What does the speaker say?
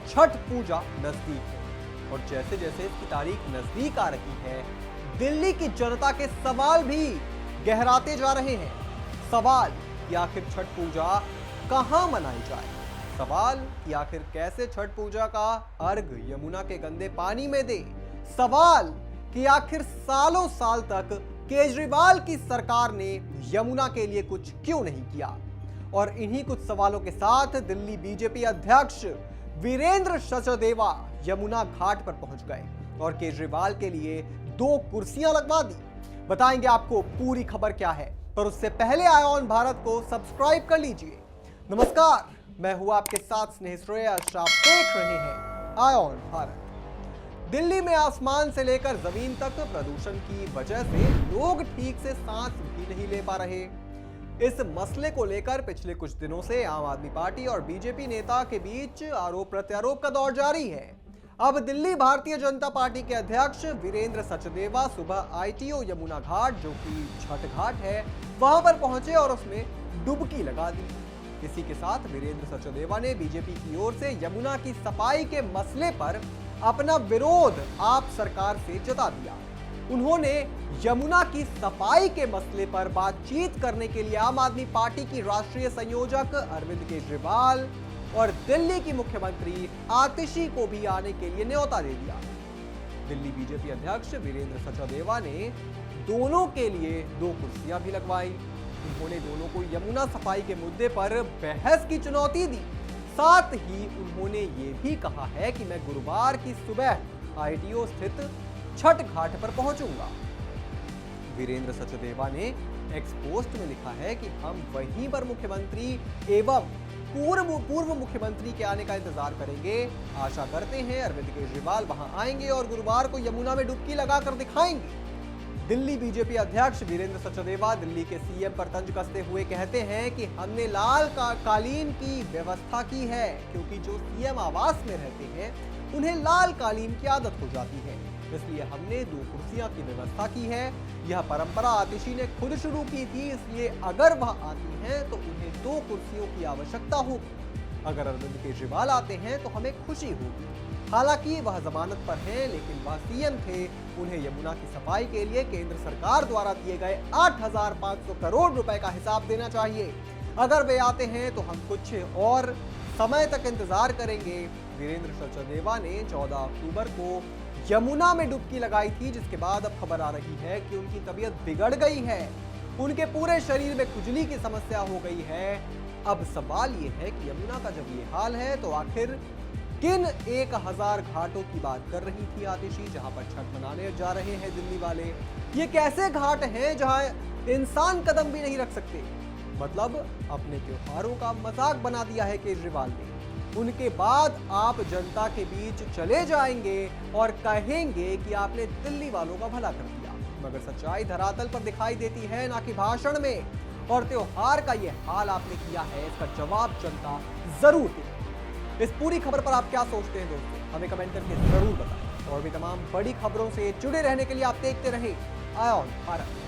छठ पूजा नजदीक है और जैसे जैसे इसकी तारीख नजदीक आ रही है, दिल्ली की जनता के सवाल भी गहराते जा रहे हैं। सवाल कि आखिर छठ पूजा कहां मनाई जाए, सवाल कि आखिर कैसे छठ पूजा का अर्घ यमुना के गंदे पानी में दे, सवाल कि आखिर सालों साल तक केजरीवाल की सरकार ने यमुना के लिए कुछ क्यों नहीं किया। और इन्हीं कुछ सवालों के साथ दिल्ली बीजेपी अध्यक्ष वीरेंद्र सचदेवा यमुना घाट पर पहुंच गए और केजरीवाल के लिए 2 कुर्सियां लगवा दी। बताएंगे आपको पूरी खबर क्या है, पर उससे पहले आयोन भारत को सब्सक्राइब कर लीजिए। नमस्कार, मैं हूं आपके साथ स्नेह श्रेयस, आप देख रहे हैं आयोन भारत। दिल्ली में आसमान से लेकर जमीन तक प्रदूषण की वजह से लोग ठीक से सांस भी नहीं ले पा रहे। इस मसले को लेकर पिछले कुछ दिनों से आम आदमी पार्टी और बीजेपी नेता के बीच आरोप प्रत्यारोप का दौर जारी है। अब दिल्ली भारतीय जनता पार्टी के अध्यक्ष वीरेंद्र सचदेवा सुबह आईटीओ यमुना घाट, जो कि छठ घाट है, वहां पर पहुंचे और उसमें डुबकी लगा दी। इसी के साथ वीरेंद्र सचदेवा ने बीजेपी की ओर से यमुना की सफाई के मसले पर अपना विरोध आप सरकार से जता दिया। उन्होंने यमुना की सफाई के मसले पर बातचीत करने के लिए आम आदमी पार्टी की राष्ट्रीय संयोजक अरविंद केजरीवाल और दिल्ली की मुख्यमंत्री आतिशी को भी आने के लिए न्योता दे दिया। दिल्ली बीजेपी अध्यक्ष वीरेंद्र सचदेवा ने दोनों के लिए 2 कुर्सियां भी लगवाई। उन्होंने दोनों को यमुना सफाई के मुद्दे पर बहस की चुनौती दी। साथ ही उन्होंने ये भी कहा है कि मैं गुरुवार की सुबह आईटीओ स्थित छठ घाट पर पहुंचूंगा। वीरेंद्र सचदेवा ने एक्स पोस्ट में लिखा है कि हम वहीं पर मुख्यमंत्री एवं पूर्व मुख्यमंत्री के आने का इंतजार करेंगे। आशा करते हैं अरविंद केजरीवाल वहां आएंगे और गुरुवार को यमुना में डुबकी लगाकर दिखाएंगे। दिल्ली बीजेपी अध्यक्ष वीरेंद्र सचदेवा दिल्ली के सीएम पर तंज कसते हुए कहते हैं कि हमने लाल कालीन की व्यवस्था की है, क्योंकि जो सीएम आवास में रहते हैं उन्हें लाल कालीन की आदत हो जाती है, इसलिए हमने 2 कुर्सियां की व्यवस्था की है। यह परंपरा आतिशी ने खुद शुरू की थी, इसलिए अगर वह आती हैं तो उन्हें 2 कुर्सियों की आवश्यकता होगी। अगर अरविंद केजरीवाल आते हैं तो हमें खुशी होगी। हालांकि वह जमानत पर हैं, लेकिन वह सीएम थे। उन्हें यमुना की सफाई के लिए केंद्र सरकार द्वारा दिए गए 8,500 करोड़ रुपए का हिसाब देना चाहिए। अगर वे आते हैं तो हम कुछ और समय तक इंतजार करेंगे। वीरेंद्र सचदेवा ने 14 अक्टूबर को यमुना में डुबकी लगाई थी, जिसके बाद अब खबर आ रही है कि उनकी तबीयत बिगड़ गई है। उनके पूरे शरीर में खुजली की समस्या हो गई है। अब सवाल ये है कि यमुना का जब ये हाल है तो आखिर किन 1000 घाटों की बात कर रही थी आतिशी, जहां पर छठ मनाने जा रहे हैं दिल्ली वाले। ये कैसे घाट हैं जहां इंसान कदम भी नहीं रख सकते। मतलब अपने त्योहारों का मजाक बना दिया है केजरीवाल ने। उनके बाद आप जनता के बीच चले जाएंगे और कहेंगे कि आपने दिल्ली वालों का भला कर दिया, मगर सच्चाई धरातल पर दिखाई देती है, ना कि भाषण में। और त्योहार का ये हाल आपने किया है, इसका जवाब जनता जरूर दे। इस पूरी खबर पर आप क्या सोचते हैं दोस्तों, हमें कमेंट करके जरूर बताएं। और भी तमाम बड़ी खबरों से जुड़े रहने के लिए आप देखते रहें आयोन भारत।